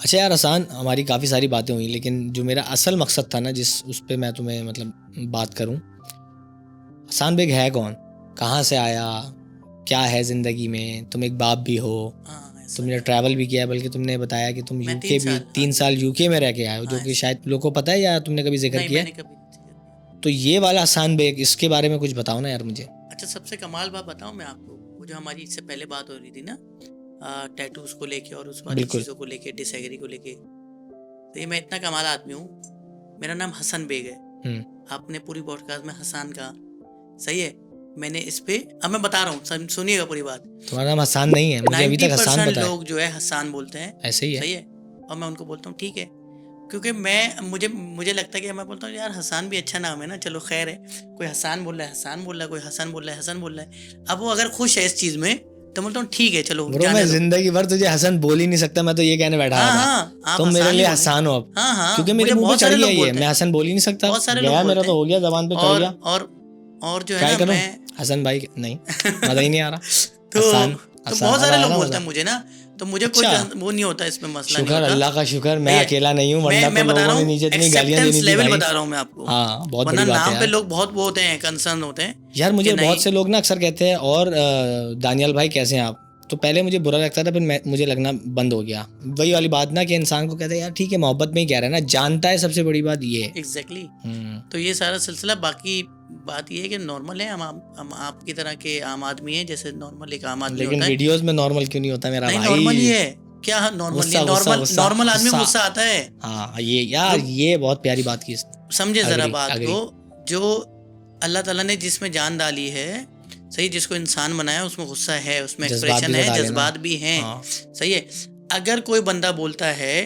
अच्छा यार हसान, हमारी काफ़ी सारी बातें हुई, लेकिन जो मेरा असल मकसद था ना, जिस उस पे मैं तुम्हें मतलब बात करूं, हसान बेग है कौन, कहाँ से आया, क्या है ज़िंदगी में, तुम एक बाप भी हो, तुमने ट्रैवल भी किया है, बल्कि तुमने बताया कि तुम यूके भी 3 साल यूके में रह के आए हो, जो कि शायद लोगों को पता है या तुमने कभी जिक्र किया है? तो ये वाला हसान बेग, इसके बारे में कुछ बताओ ना यार मुझे। अच्छा, सबसे कमाल बात बताऊं मैं आपको, वो जो हमारी इससे पहले बात हो रही थी ना टैटूज को लेके और उस वाली चीज़ों को लेके, डिसएग्री को लेके, तो ये मैं इतना कमाल आदमी हूँ, मेरा नाम हसन बेग है। आपने पूरी पॉडकास्ट में हसान कहा, सही है, मैंने इस पे, अब मैं बता रहा हूँ, सुनिएगा पूरी बात। तुम्हारा नाम हसान नहीं है, मुझे अभी तक हसान पता है। लोग जो है हसान बोलते हैं, ऐसे ही है, सही है, और मैं उनको बोलता हूँ ठीक है, क्योंकि मुझे लगता है कि मैं बोलता हूँ यार हसान भी अच्छा नाम है ना, चलो खैर है, कोई हसान बोल रहा है, हसान बोल रहा है, कोई हसन बोल रहा है, हसन बोल रहा है, अब वो अगर खुश है इस चीज़ में तो बोलता हूँ ठीक है, चलो ब्रो मैं जिंदगी भर तुझे हसन बोल ही नहीं सकता, मैं तो ये कहने बैठा था तुम मेरे लिए हसान हो अब, क्योंकि मेरे मुंह पे चढ़ गया ये, मैं हसन बोल ही नहीं सकता, गया मेरा तो हो गया, जबान पे चढ़ गया। और जो है ना, मैं हसन भाई नहीं, मजा ही नहीं आ रहा। तो बहुत सारे लोग बोलते हैं मुझे ना, तो मुझे कोई वो नहीं होता इसमें, मसला नहीं होता। शुक्र अल्लाह का शुक्र, मैं अकेला नहीं हूँ, वरना तो लोगों ने नीचे इतनी गालियां देनी थी भाई। लेवल बता रहा हूँ मैं आपको, हाँ बहुत बड़ी बात है नाम पे लोग बहुत वो होते हैं, कंसर्न होते हैं यार। मुझे बहुत से लोग ना अक्सर कहते हैं, और दानियल भाई कैसे हैं आप, तो पहले मुझे बुरा लगता था, फिर मुझे लगना बंद हो गया। वही वाली बात ना कि इंसान को कहते हैं यार ठीक है, मोहब्बत में ही कह रहा है ना, जानता है, सबसे बड़ी बात ये है। एग्जैक्टली। तो ये सारा सिलसिला, बाकी बात ये है कि नॉर्मल है, हम आपकी तरह के आम आदमी हैं, जैसे नॉर्मल एक आम आदमी होता है। लेकिन वीडियोस में नॉर्मल क्यों नहीं होता मेरा भाई? नॉर्मल ही है क्या? नॉर्मल आदमी गुस्सा आता है। हाँ ये यार, ये बहुत प्यारी बात की, समझे जरा बात को, जो अल्लाह ताला ने जिसमें जान डाली है, सही, जिसको इंसान बनाया, उसमें गुस्सा है, उसमें एक्सप्रेशन है, जज्बात भी हैं, सही है। अगर कोई बंदा बोलता है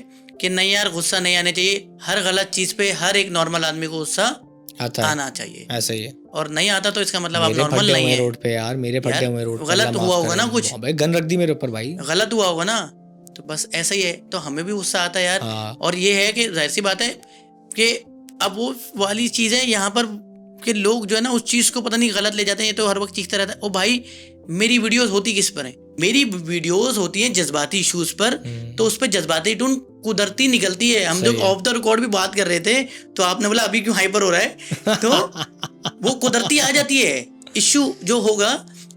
कि नहीं यार गुस्सा नहीं आना चाहिए, हर गलत चीज पे हर एक नॉर्मल आदमी को गुस्सा आना चाहिए, ऐसा ही है, और नहीं आता तो इसका मतलब आप नॉर्मल नहीं है। रोड पे यार मेरे फटे हुए रोड, गलत हुआ होगा ना, कुछ भाई गन रख दी मेरे ऊपर भाई, गलत हुआ होगा ना, तो बस ऐसा ही है। तो हमें भी गुस्सा आता है यार, और ये है कि जाहिर सी बात है कि अब वो वाली चीज है यहाँ पर कि लोग जो है ना उस चीज को पता नहीं गलत ले जाते हैं, तो हर वक्त चीखता रहता है। ओ भाई, मेरी वीडियोस होती किस पर है? मेरी वीडियोस होती हैं जज्बाती इश्यूज पर, तो उस पर जज्बाती टून कुदरती निकलती है। हम जब ऑफ द रिकॉर्ड भी बात कर रहे थे, तो आपने बोला अभी क्यों हाइपर हो रहा है, तो वो कुदरती आ जाती है इश्यू जो होगा।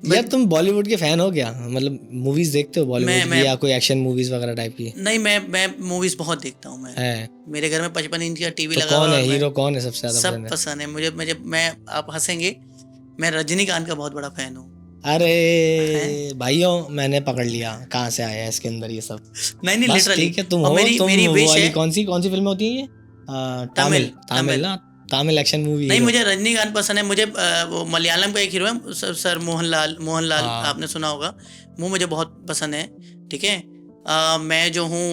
यार तुम बॉलीवुड के फैन हो क्या? मतलब मूवीज देखते हो बॉलीवुड की, या कोई एक्शन मूवीज वगैरह टाइप की? नहीं, मैं मूवीज बहुत देखता हूँ। मैं मेरे घर में 55 इंच का टीवी लगा हुआ है। हीरो कौन है सबसे ज्यादा? सब पसंद है मुझे। मैं आप हंसेंगे, मैं रजनीकांत का बहुत बड़ा फैन हूँ। अरे भाइयों, मैंने पकड़ लिया कहाँ से आया है इसके अंदर ये सब। नहीं लिटरली, ठीक है, तुम हो, तुम वो वाली कौन सी फिल्म होती है ये? तमिल ना, तमिल एक्शन मूवी। नहीं, मुझे रजनीकांत पसंद है। मुझे वो मलयालम का एक हीरो है सर मोहनलाल, आपने सुना होगा, वो मुझे बहुत पसंद है। ठीक है, मैं जो हूँ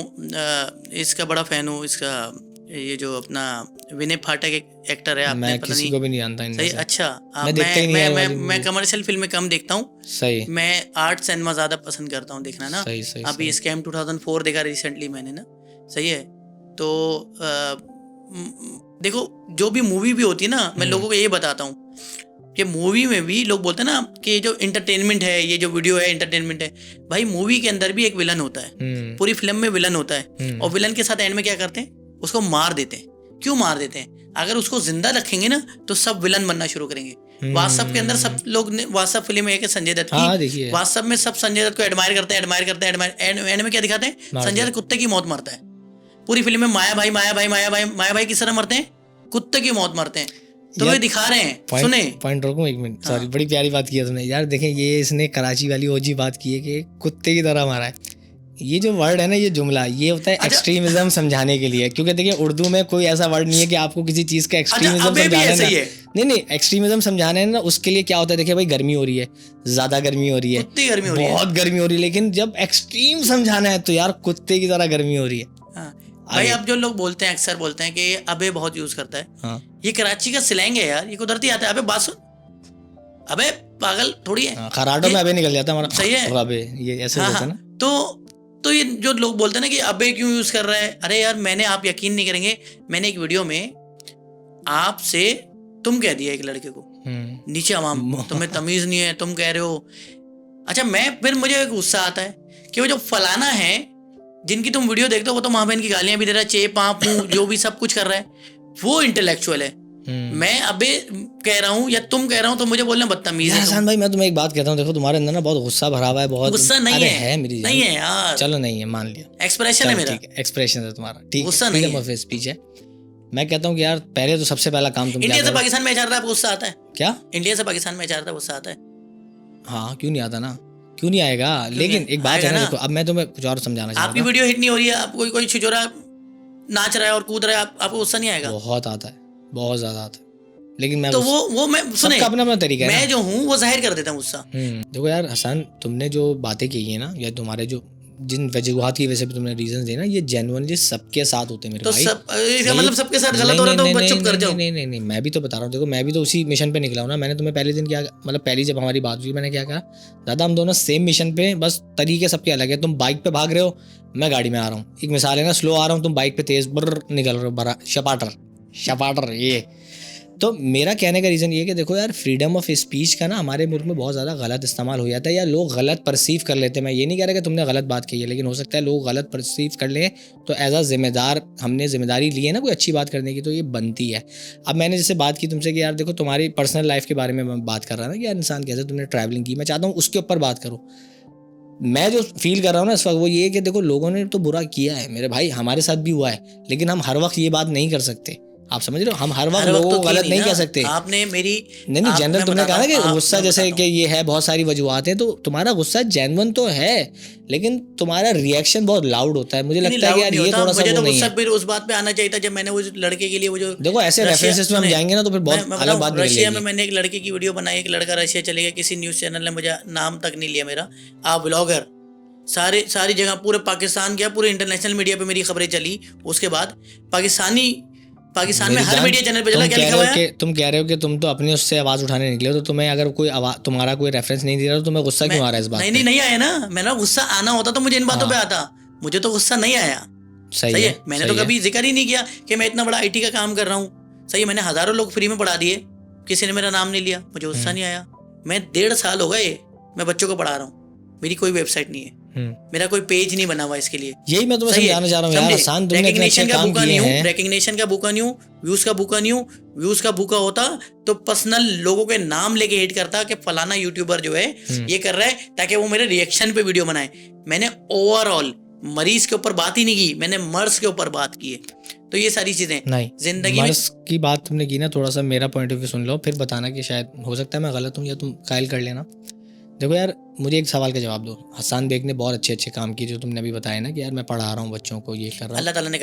इसका बड़ा फैन हूँ, इसका ये जो अपना विनय फाटक एक एक्टर है, आपने पता नहीं, को भी नहीं जानता सही। अच्छा, मैं कमर्शियल फिल्में कम देखता हूँ, सही। मैं आर्ट सिनेमा ज्यादा पसंद करता हूँ देखना ना। सही, अभी स्कैम 2004 देखा रिसेंटली मैंने ना, सही है। तो देखो, जो भी मूवी भी होती है ना, मैं लोगों को ये बताता हूँ कि मूवी में भी लोग बोलते हैं ना कि जो इंटरटेनमेंट है, ये जो वीडियो है इंटरटेनमेंट है। भाई मूवी के अंदर भी एक विलन होता है, पूरी फिल्म में विलन होता है, और विलन के साथ एंड में क्या करते हैं? उसको मार देते हैं। क्यों मार देते हैं? अगर उसको जिंदा रखेंगे ना तो सब विलन बनना शुरू करेंगे। व्हाट्सएप के अंदर सब लोग, व्हाट्सएप फिल्म है संजय दत्त की, व्हाट्सएप में सब संजय दत्त को एडमायर करते हैं। एंड में क्या दिखाते हैं? संजय दत्त कुत्ते की मौत मरता है। पूरी फिल्म में माया भाई किस तरह मरते हैं? कुत्ते की मौत मरते हैं। तो वे दिखा रहे हैं। सुने पॉइंट रोको एक मिनट, सॉरी, बड़ी प्यारी बात की है तुमने यार। देखें, ये इसने कराची वाली ओजी बात की है कि कुत्ते की तरह मारा है। ये जो वर्ड है ना, ये जुमला, ये होता है एक्सट्रीमिज्म समझाने के लिए, क्योंकि देखिए उर्दू में कोई ऐसा वर्ड नहीं है कि आपको किसी चीज का एक्सट्रीमिज्म समझाना है। नहीं, एक्सट्रीमिज्म समझाना है ना, उसके लिए क्या होता है? देखिए भाई, गर्मी हो रही है, ज्यादा गर्मी हो रही है, बहुत गर्मी हो रही है, लेकिन जब एक्सट्रीम समझाना है तो यार कुत्ते की तरह गर्मी हो रही है। भाई अब जो लोग बोलते हैं, अक्सर बोलते हैं कि अबे बहुत यूज करता है, ये कराची का स्लैंग है यार, ये कुदरती आता है। अबे बात सुन, अबे पागल थोड़ी है, खराटो में अबे निकल जाता है हमारा, सही है, अबे ये ऐसे होता है ना। तो ये जो लोग बोलते हैं ना कि अबे क्यों यूज कर रहा है, अरे यार मैंने, आप यकीन नहीं करेंगे, मैंने एक वीडियो में आपसे तुम कह दिया एक लड़के को, नीचे आवाम, तुम्हें तमीज नहीं है, तुम कह रहे हो। अच्छा, फिर मुझे गुस्सा आता है कि वो जो फलाना है जिनकी तुम वीडियो देखते हो वो तो माँ बहन की गालियां भी दे रहा है, चे पाँ पू जो भी सब कुछ कर रहा है, वो इंटेलेक्चुअल है। मैं अबे कह रहा हूँ या तुम कह रहा हूँ तो मुझे बोलना बदतमीज है। हसन भाई मैं तुम्हें एक बात कहता हूँ, देखो तुम्हारे अंदर ना बहुत गुस्सा भरा हुआ है, बहुत गुस्सा नहीं है मेरी नहीं है यार, चलो नहीं है मान लिया, एक्सप्रेशन है मेरा, ठीक है एक्सप्रेशन है तुम्हारा, ठीक गुस्सा है, नहीं फ्रीडम ऑफ स्पीच है। मैं कहता हूँ कि यार पहले तो सबसे पहला काम तुम इंडिया से पाकिस्तान में जा रहा है, आपको गुस्सा आता है क्या? इंडिया से पाकिस्तान में जा रहा है, गुस्सा आता है? हाँ क्यों नहीं आता ना, क्यों नहीं आएगा, लेकिन एक बात है ना, देखो अब मैं तुम्हें कुछ और समझाना चाहता हूँ। आपकी वीडियो हिट नहीं हो रही है, आप कोई छिछोरा नाच रहा है और कूद रहा है, आपको गुस्सा नहीं आएगा? बहुत आता है, बहुत ज्यादा आता है, लेकिन मैं तो वो मैं सुने अपना अपना तरीका है, मैं जो हूँ वो जाहिर कर देता हूँ गुस्सा। देखो यार हसन, तुमने जो बातें की है ना, या तुम्हारे जो जिन वजूहात की वजह से तुमने रीजन देना, ये जेन्युइनली सबके साथ होते हैं मेरे भाई। तो इसका मतलब सबके साथ गलत हो रहा है तो बस चुप कर जाओ। नहीं, मैं भी तो बता रहा हूँ, देखो मैं भी तो उसी मिशन पे निकला हूँ ना। मैंने तुम्हें पहले दिन क्या, मतलब पहली जब हमारी बात हुई मैंने क्या कहा, दादा हम दोनों सेम मिशन पे, बस तरीके सबके अलग है। तुम बाइक पे भाग रहे हो, मैं गाड़ी में आ रहा हूँ, एक मिसाल है ना, स्लो आ रहा हूँ, तुम बाइक पे तेज बर्र निकल रहे हो, बड़ा शपाटर ये। तो मेरा कहने का रीज़न ये है कि देखो यार, फ्रीडम ऑफ स्पीच का ना हमारे मुल्क में बहुत ज़्यादा गलत इस्तेमाल हो जाता है, या लोग गलत परसीव कर लेते हैं। मैं ये नहीं कह रहा कि तुमने गलत बात की है, लेकिन हो सकता है लोग गलत परसीव कर लें, तो एज अ जिम्मेदार हमने जिम्मेदारी ली है ना कोई अच्छी बात करने की, तो ये बनती है। अब मैंने जैसे बात की तुमसे कि यार देखो तुम्हारी पर्सनल लाइफ के बारे में मैं बात कर रहा था कि यार इंसान कैसे तुमने ट्रैवलिंग की, मैं चाहता हूँ उसके ऊपर बात करूँ। मैं जो फील कर रहा हूँ ना इस वक्त वो ये है कि देखो लोगों ने तो बुरा किया है मेरे भाई, हमारे साथ भी हुआ है, लेकिन हम हर वक्त ये बात नहीं कर सकते। आप समझ रहे हो, हम हर वक्त लोगों को गलत नहीं कह सकते। आपने मेरी नहीं जनरल तुमने कहा ना कि गुस्सा जैसे कि ये है, बहुत सारी वजूहत हैं, तो तुम्हारा गुस्सा जेन्युइन तो है, लेकिन तुम्हारा रिएक्शन बहुत लाउड होता है। मुझे लगता है कि यार ये थोड़ा सा वो नहीं है। फिर उस बात पे आना चाहिए था जब मैंने वो लड़के के लिए वो जो, देखो ऐसे रेफरेंसेस में हम जाएंगे ना तो फिर बहुत अलग बात निकलेगी। रशिया में मैंने एक लड़के की वीडियो बनाई, एक लड़का रशिया चले गया, किसी न्यूज चैनल ने मुझे नाम तक नहीं लिया मेरा, आप ब्लॉगर, सारी जगह पूरे पाकिस्तान गया, पूरे इंटरनेशनल मीडिया पे मेरी खबरें चली। उसके बाद पाकिस्तान में हर मीडिया चैनल पे चला, क्या लिखा हुआ है? तुम कह रहे हो कि तुम तो अपनी उससे आवाज उठाने निकले हो, तो तुम्हें अगर कोई तुम्हारा कोई रेफरेंस नहीं दे रहा तो तुम्हें गुस्सा क्यों आ रहा है इस बात पे? नहीं आया ना, मेरा गुस्सा आना होता तो मुझे इन बातों पे आता, मुझे तो गुस्सा नहीं आया। सही है, मैंने तो कभी जिक्र ही नहीं किया कि मैं इतना बड़ा IT का काम कर रहा हूँ। सही है, मैंने हजारों लोग फ्री में पढ़ा दिए, किसी ने मेरा नाम नहीं लिया, मुझे गुस्सा नहीं आया। मैं 1.5 साल हो गए मैं बच्चों को पढ़ा रहा हूँ, मेरी कोई वेबसाइट नहीं है, मेरा कोई पेज नहीं बना हुआ इसके लिए। यही मैं तुम्हें समझाना चाह रहा हूँ यार, आसान तुमने इतने अच्छे काम किए हैं। रिकग्निशन का भूखा नहीं हूँ, व्यूज का भूखा होता तो पर्सनल लोगों के नाम लेके हिट करता कि फलाना यूट्यूबर जो है ये कर रहा है, ताकि वो मेरे रिएक्शन पे वीडियो बनाए। मैंने ओवरऑल मरीज के ऊपर बात ही नहीं की, मैंने मर्ज के ऊपर बात की है। तो ये सारी चीजें नहीं, जिंदगी मर्ज की बात तुमने की ना, थोड़ा सा मेरा पॉइंट ऑफ व्यू सुन लो, फिर बताना कि शायद हो सकता है मैं गलत हूँ या तुम कायल कर लेना। देखो यार, मुझे एक सवाल का जवाब दो। हसन बेग ने बहुत अच्छे काम किए, जो तुमने अभी बताया ना कि यार मैं पढ़ा रहा हूँ बच्चों को, ये कर रहा हूँ, अल्लाह ताला ने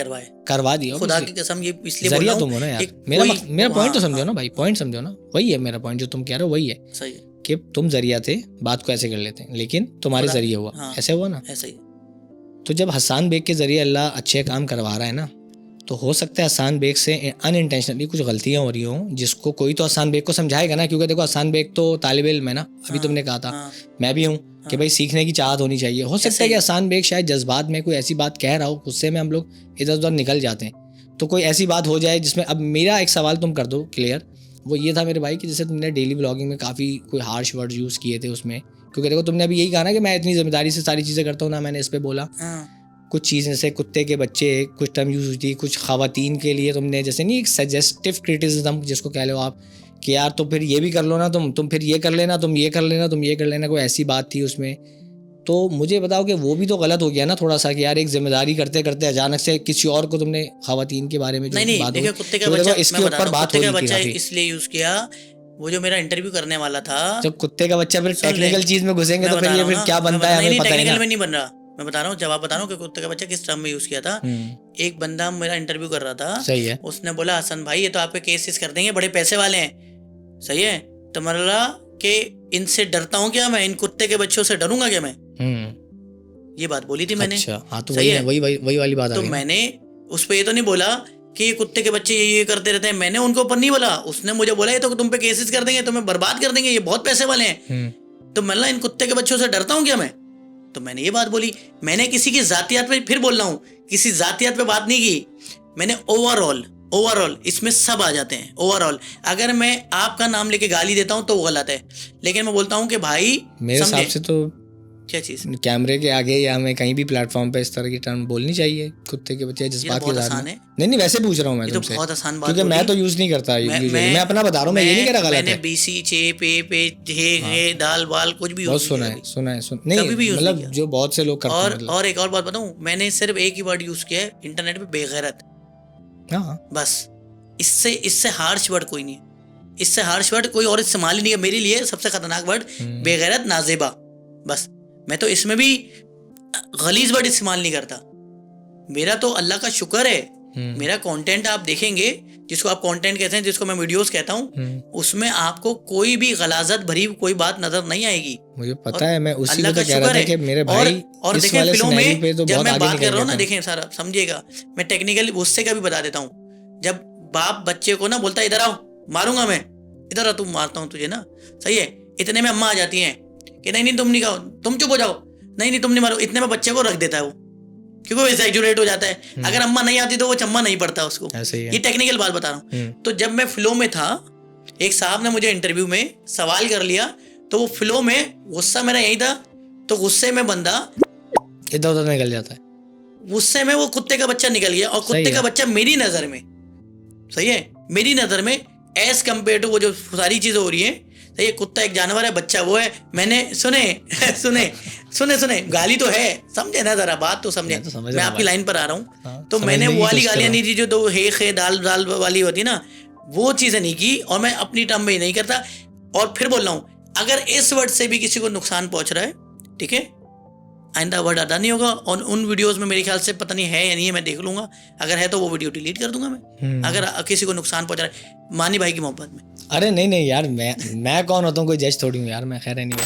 करवा दिया, खुदा की कसम। ये इसलिए जरिया तुम हो ना यार, मेरा पॉइंट तो समझो ना भाई, पॉइंट समझो ना, वही है मेरा पॉइंट, जो तुम कह रहे हो वही है। सही है कि तुम जरिया थे, बात को ऐसे कर लेते हैं, लेकिन तुम्हारे जरिए हुआ, ऐसे हुआ ना, ऐसे ही। तो जब हसन बेग के जरिए अल्लाह अच्छे काम करवा रहा है ना, तो हो सकता है हसन बेग से अनइंटेंशनली कुछ गलतियां हो रही हों, जिसको कोई तो हसन बेग को समझाएगा ना, क्योंकि देखो हसन बेग तो तालिब इल्म है ना, अभी तुमने कहा था, मैं भी हूँ कि भाई सीखने की चाहत होनी चाहिए। हो सकता है कि हसन बेग शायद जज्बात में कोई ऐसी बात कह रहा हो, गुस्से में हम लोग इधर उधर निकल जाते हैं, तो कोई ऐसी बात हो जाए जिसमें, अब मेरा एक सवाल तुम कर दो क्लियर, वो ये था मेरे भाई कि जैसे तुमने डेली ब्लॉगिंग में काफ़ी कोई हार्श वर्ड यूज़ किए थे उसमें, क्योंकि देखो तुमने अभी यही कहा ना कि मैं इतनी जिम्मेदारी से सारी चीज़ें करता हूँ ना, मैंने इस पर बोला कुछ चीज़ें जैसे कुत्ते के बच्चे, कुछ टर्म यूज हुई थी, कुछ खवातीन के लिए तुमने जैसे नहीं एक सजेस्टिव क्रिटिसिज्म जिसको कह लो आप, कि यार तो फिर ये भी कर लो ना, तुम फिर ये कर लेना, तुम ये कर लेना, तुम ये कर लेना, कोई ऐसी बात थी उसमें। तो मुझे बताओ कि वो भी तो गलत हो गया ना थोड़ा सा, कि यार एक जिम्मेदारी करते करते अचानक से किसी और को तुमने खवातीन के बारे में जो बात हुई, कुत्ते का बच्चा इसके ऊपर बात हो रही थी, इसलिए यूज किया। वो जो मेरा इंटरव्यू करने वाला था, जब कुत्ते का बच्चा फिर टेक्निकल चीज में घुसेंगे तो फिर ये फिर क्या बनता है हमें पता नहीं, नहीं बन रहा। मैं बता रहा हूँ, जवाब बता रहा हूँ कि कुत्ते का बच्चा किस टर्म में यूज किया था। एक बंदा मेरा इंटरव्यू कर रहा था, सही है, उसने बोला हसन भाई ये तो आपके केसेस कर देंगे, बड़े पैसे वाले हैं। सही है, तो मतलब कि इनसे डरता हूँ क्या मैं, इन कुत्ते के बच्चों से डरूंगा क्या मैं, ये बात बोली थी मैंने। अच्छा, हाँ, तो वही वाली बात। तो मैंने उस पर ये तो नहीं बोला कि ये कुत्ते के बच्चे ये करते रहते हैं, मैंने उनके ऊपर नहीं बोला। उसने मुझे बोला ये तो तुम पे केसेस कर देंगे, तुम्हें बर्बाद कर देंगे, ये बहुत पैसे वाले हैं। तो मतलब इन कुत्ते के बच्चों से डरता हूँ क्या मैं, तो मैंने ये बात बोली। मैंने किसी की जातियात पे, फिर बोल रहा हूँ, किसी जातियात पे बात नहीं की मैंने, ओवरऑल इसमें सब आ जाते हैं। ओवरऑल अगर मैं आपका नाम लेके गाली देता हूँ तो वो गलत है, लेकिन मैं बोलता हूँ कि भाई मेरे हिसाब से तो क्या चीज? कैमरे के आगे या हमें कहीं भी प्लेटफॉर्म पे इस तरह की टर्म बोलनी चाहिए, कुत्ते के बच्चे, जज्बात के साथ में? नहीं वैसे पूछ रहा हूँ मैं तुमसे, बहुत आसान बात, क्योंकि मैं तो यूज नहीं करता यूजुअली, मैं अपना बता रहा हूँ, मैं ये नहीं कह रहा गलत है। मैंने बीसी चे पे हे दाल वाल कुछ भी बहुत सुना है नहीं, मतलब जो बहुत से लोग करते हैं। और एक और बात बताऊं, मैंने सिर्फ एक ही वर्ड यूज किया है इंटरनेट पे, बेगैरत। बस इससे हार्श वर्ड कोई नहीं है, इससे हार्श वर्ड कोई और इस्तेमाल ही नहीं है। मेरे लिए सबसे खतरनाक वर्ड बेगैरत, नाजेबा। बस मैं तो इसमें भी गलीज वर्ड इस्तेमाल नहीं करता। मेरा तो अल्लाह का शुक्र है, मेरा कंटेंट आप देखेंगे, जिसको आप कंटेंट कहते हैं, जिसको मैं वीडियोस कहता हूँ, उसमें आपको कोई भी गलाजत भरी कोई बात नजर नहीं आएगी। मुझे पता है, मैं उसी को तो कह रहा था कि मेरे भाई और देखें फिल्मों में जब मैं बात कर रहा हूँ ना, देखें सारा समझिएगा, मैं टेक्निकली उससे का भी बता देता हूँ। जब बाप बच्चे को ना बोलता है इधर आओ मारूंगा मैं, इधर आ तू मारता हूँ तुझे ना, सही है, इतने में अम्मा आ जाती हैं कि नहीं तुम नहीं खाओ, तुम चुप हो जाओ, नहीं तुम नहीं मारो, इतने में बच्चे को रख देता है वो, क्योंकि वो एक्सैजुरेट हो जाता है। अगर अम्मा नहीं आती तो वो चम्मा नहीं पड़ता उसको। ये टेक्निकल बात बता रहा हूँ। तो जब मैं फ्लो में था, एक साहब ने मुझे इंटरव्यू में सवाल कर लिया, तो वो फ्लो में गुस्सा मेरा यही था, तो गुस्से में बंदा इधर उधर निकल जाता है, गुस्से में वो कुत्ते का बच्चा निकल गया, और कुत्ते का बच्चा मेरी नजर में, सही है, मेरी नजर में एज कम्पेयर टू वो जो सारी चीजें हो रही है, सही है, कुत्ता एक जानवर है, बच्चा वो है। मैंने सुने गाली तो है, समझे ना, जरा बात तो समझे, मैं आपकी लाइन पर आ रहा हूँ। तो मैंने वो वाली गालियां नहीं दी जो दो हे दाल दाल वाली होती ना, वो चीजें नहीं की, और मैं अपनी टर्म में नहीं करता। और फिर बोल रहा हूँ, अगर इस वर्ड से भी किसी को नुकसान पहुंच रहा है, ठीक है, आइंदा वर्ड अदा नहीं होगा। और उन वीडियोस में मेरे ख्याल से पता नहीं है या नहीं है, मैं देख लूंगा, अगर है तो वो वीडियो डिलीट कर दूंगा मैं, अगर किसी को नुकसान पहुंच रहा है मानी भाई की मोहब्बत में। अरे नहीं यार, मैं कौन होता हूँ, कोई जज थोड़ी हूँ यार मैं, खैर नहीं।